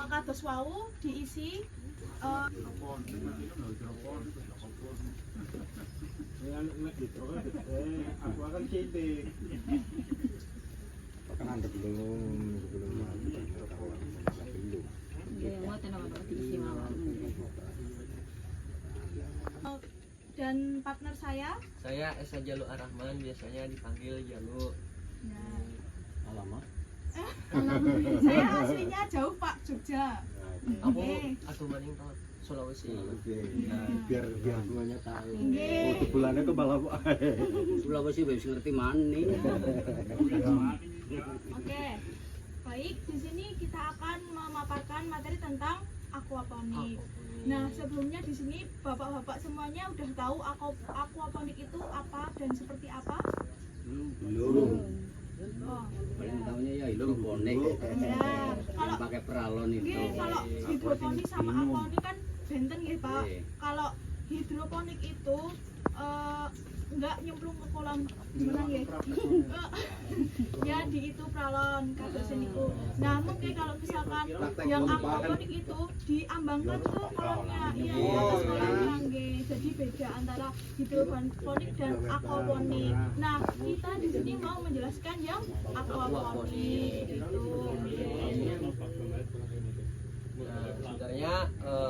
kados wau diisi Kan anda belum dan partner saya. Saya Esa Jalu Arahman, biasanya dipanggil Jalu. Nah, alamat. saya aslinya jauh Pak, Jogja. Aku Oke. atuh maning tol Sulawesi. Biar semuanya tahu. Nggih. Untuk bulannya ke bala Sulawesi wis ngerti maning. Oke. Baik, di sini kita akan memaparkan materi tentang aquaponik. Nah, sebelumnya di sini bapak-bapak semuanya udah tahu aquaponik itu apa dan seperti apa? Belum. Oh, Paling ya. tahunya ya hidroponik. Ya, kalau Yang pakai peralon itu. kalau hidroponik sama aquaponik kan benten nggih, Pak. Iya. Kalau hidroponik itu enggak nyemplung ke kolam gimana nggih? Ya di itu pralon kados niku. Nah, mungkin kalau misalkan yang aquaponik itu diambangkan ke kolamnya. Iya, di atas kolamnya nggih. Jadi beda antara hidroponik dan aquaponik. Nah, kita di sini mau menjelaskan yang aquaponik itu. Nah, sebenarnya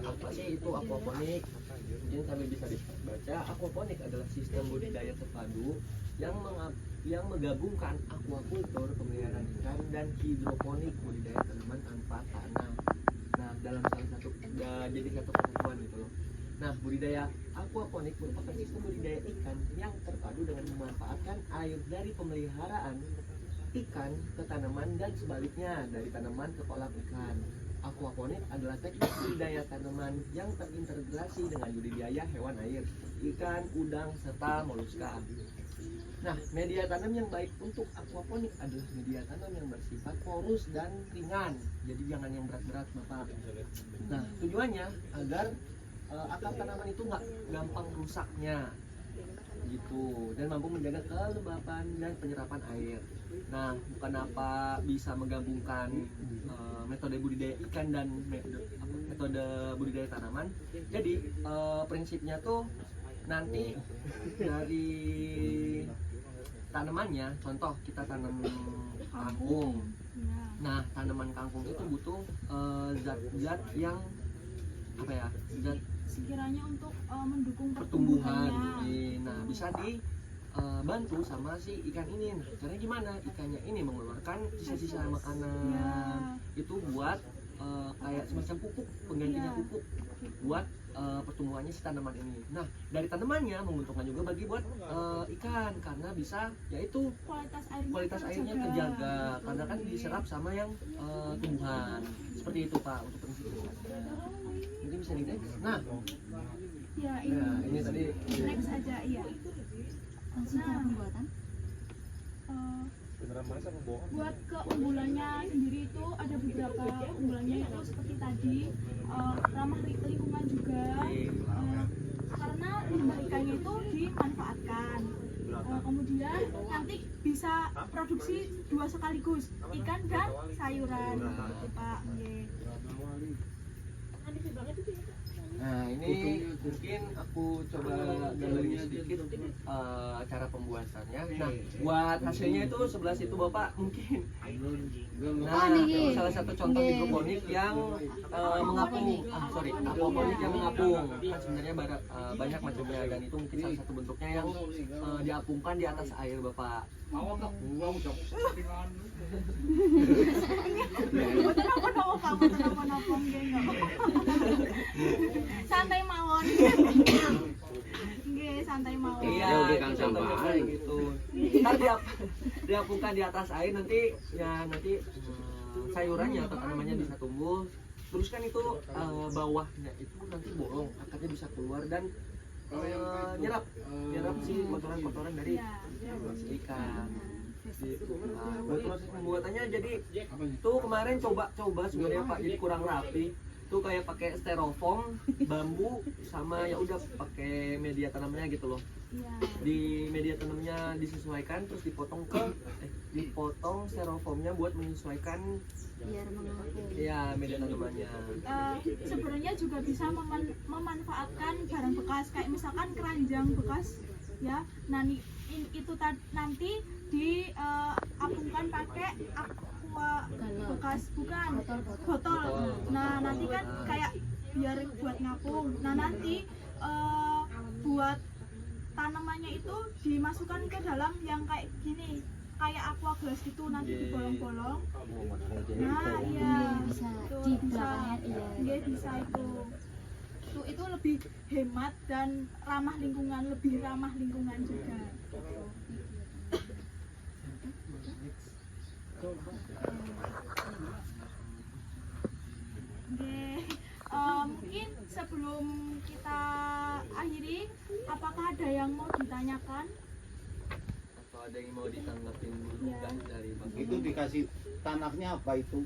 apa sih itu aquaponik? Mungkin kami bisa baca, aquaponik adalah sistem budidaya terpadu yang menggabungkan aquakultur pemeliharaan ikan dan hidroponik budidaya tanaman tanpa tanah. Nah, dalam salah satu jadi satu kesatuan gitu loh. Nah, budidaya aquaponik merupakan sistem budidaya ikan yang terpadu dengan memanfaatkan air dari pemeliharaan ikan ke tanaman dan sebaliknya dari tanaman ke kolam ikan. Aquaponik adalah teknik budidaya tanaman yang terintegrasi dengan budidaya hewan air, ikan, udang, serta moluska. Nah, media tanam yang baik untuk aquaponik adalah media tanam yang bersifat porus dan ringan. Jadi jangan yang berat-berat, Bapak. Nah, tujuannya agar akar tanaman itu nggak gampang rusaknya gitu, dan mampu menjaga kelembapan dan penyerapan air. Nah, bukan apa bisa menggabungkan metode budidaya ikan dan metode budidaya tanaman. Jadi prinsipnya tuh nanti dari tanamannya, contoh kita tanam kangkung. Nah, tanaman kangkung itu butuh zat-zat yang apa ya, zat Sekiranya untuk mendukung pertumbuhan. pertumbuhannya. Nah, bisa dibantu sama si ikan ini. Nah, caranya gimana? Ikannya ini mengeluarkan sisa-sisa makanan itu buat kayak semacam pupuk, penggantinya pupuk buat pertumbuhannya si tanaman ini. Nah, dari tanamannya menguntungkan juga bagi buat ikan karena bisa yaitu kualitas airnya terjaga karena kan diserap sama yang tumbuhan. Seperti itu, Pak, untuk prinsipnya. Mungkin bisa di next. Nah, Ya, ini tadi next aja, iya. Nah, buat keunggulannya sendiri itu ada beberapa unggulannya, itu seperti tadi ramah lingkungan juga, karena limbah ikannya itu dimanfaatkan. Kemudian nanti bisa produksi dua sekaligus, ikan dan sayuran, gitu, Pak. Nggih. Nah, ini mungkin aku coba gambarin sedikit cara pembuatannya. Nah, buat hasilnya itu sebelah situ Bapak mungkin. Nah, itu salah satu contoh hidroponik yang mengapung. Aquaponik yang mengapung. Kan sebenarnya banyak macamnya, dan itu mungkin salah satu bentuknya yang diapungkan di atas air, Bapak. Santai mawon. Nggih, santai mawon. Iya, itu contohnya kayak gitu. Ntar diapungkan di atas air, nanti sayurannya atau tanamannya bisa tumbuh. Terus kan itu bawahnya itu nanti bolong, akarnya bisa keluar dan nyerap si kotoran-kotoran dari si ikan. Buat proses pembuatannya, jadi tuh kemarin coba sebenarnya Pak, jadi kurang rapi. tuh kayak pakai styrofoam, bambu, sama ya udah pakai media tanamnya gitu loh. Iya. Di media tanamnya disesuaikan, terus dipotong dipotong styrofoamnya buat menyesuaikan biar mengapung. ya media tanamannya. Sebenarnya juga bisa memanfaatkan barang bekas kayak misalkan keranjang bekas ya. Nah itu nanti diapungkan pakai aqua bekas, bukan botol. Nah nanti kan kayak biar buat ngapung. Nah nanti buat tanamannya itu dimasukkan ke dalam yang kayak gini, kayak aqua gelas gitu, nanti dibolong-bolong. Nah iya Bisa itu di bisa, belakangnya, iya. iya bisa itu lebih hemat dan ramah lingkungan, lebih ramah lingkungan juga. Oke, mungkin sebelum kita akhiri, apakah ada yang mau ditanyakan? Atau ada yang mau ditanggapin dulu Ya. kan dari Bang? Itu dikasih tanahnya apa itu?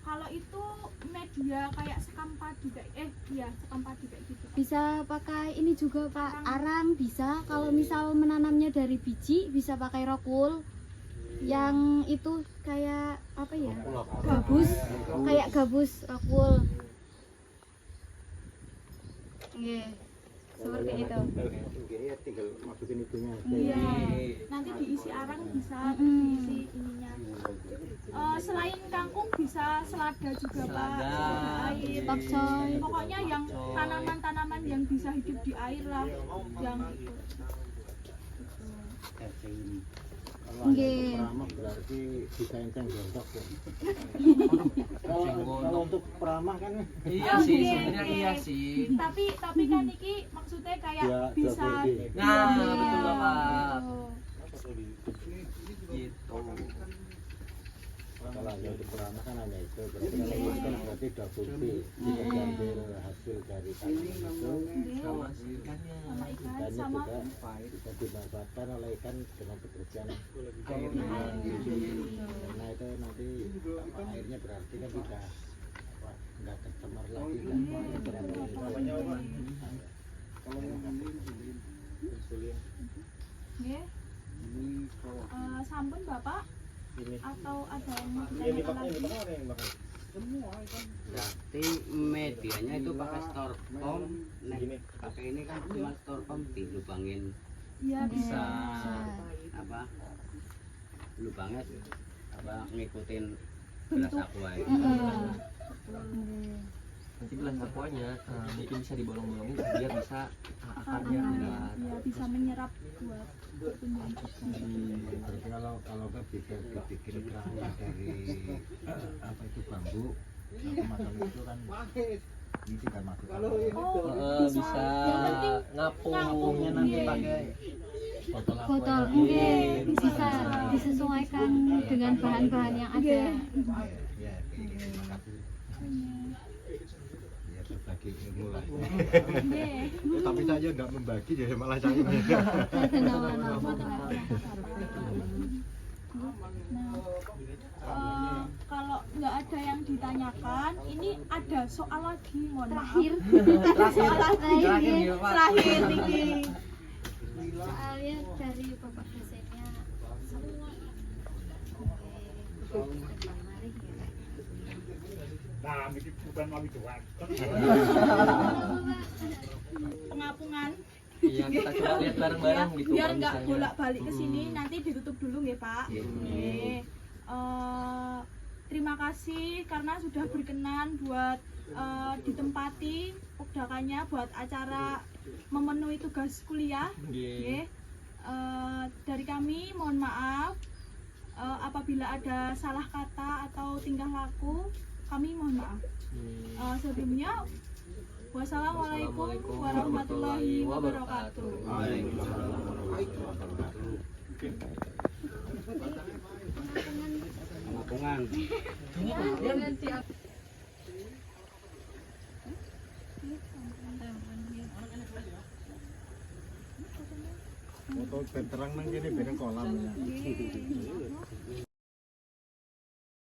Kalau itu media kayak sekam padi kayak sekam padi kayak gitu. Bisa pakai ini juga Pak, arang bisa. Kalau misal menanamnya dari biji bisa pakai rokul. Yang itu kayak apa ya? Gabus, kayak gabus rokul. Iya. Seperti itu. Ya tinggal masukin itunya. Iya. Nanti diisi arang bisa, diisi ininya. Selain kangkung bisa selada juga Pak. Selada, Air. Pakcoy. Pokoknya yang tanaman-tanaman yang bisa hidup di air lah, yang itu. Kalau hanya Nggih. untuk peramah berarti disenceng gondok ya. Gondok. Kalau untuk peramah kan Iya sih, sebenarnya iya sih. Tapi kan iki maksudnya kayak ya bisa. Nah, Iya. betul Bapak. Oh. Gitu. kalau hanya untuk peramah kan hanya itu. Berarti kalau itu kan berarti double B. Bisa diambil hasil dari tanaman itu. Sama si ikannya. Sama ikan, Ikannya sama juga bisa dimanfaatkan oleh ikan dengan kebersihan Airnya. karena itu nanti airnya berarti kan tidak nggak tercemar lagi kan Nggih. Sampun Bapak atau ada yang mau ditanyakan lagi? Berarti medianya itu pakai styrofoam. Pakai ini kan cuma styrofoam dilubangin Iya bisa bisa. apa? Lubangnya apa ngikutin gelas aqua itu. Nanti gelas aquanya mungkin bisa dibolong-bolongin biar bisa akarnya kuat. Iya bisa menyerap buat pertumbuhan juga. berarti kalau kan bisa dibikin kerangnya dari apa itu bambu macam itu kan ini tidak masuk Oh, Bisa Yang penting ngapung. ngapungnya nanti Iya. pakai botol aqua Botol, yang bisa disesuaikan dengan bahan-bahan yang ada. ya terima kasih ya berbagi ilmu lah Nggih. tapi saya nggak membagi jadi malah saya Nah, kalau nggak ada yang ditanyakan, ini ada soal lagi, mohon maaf. Terakhir, Soal lagi. Terakhir ya, Pak. Terakhir nih. soalnya dari Bapak dosennya semua. Mari ya. Nah, ini bukan mau doang. Pengapungan. Iya, kita coba lihat bareng-bareng Ya, gitu. biar kalau nggak misalnya. bolak-balik ke sini, nanti ditutup dulu nggih Pak. Nggih. Terima kasih karena sudah berkenan buat ditempati pokdakannya buat acara memenuhi tugas kuliah. Nggih. Nggih. Dari kami mohon maaf apabila ada salah kata atau tingkah laku, kami mohon maaf. Sebelumnya wassalamualaikum warahmatullahi wabarakatuh. Pengapungan. foto terang nang kene bareng kolam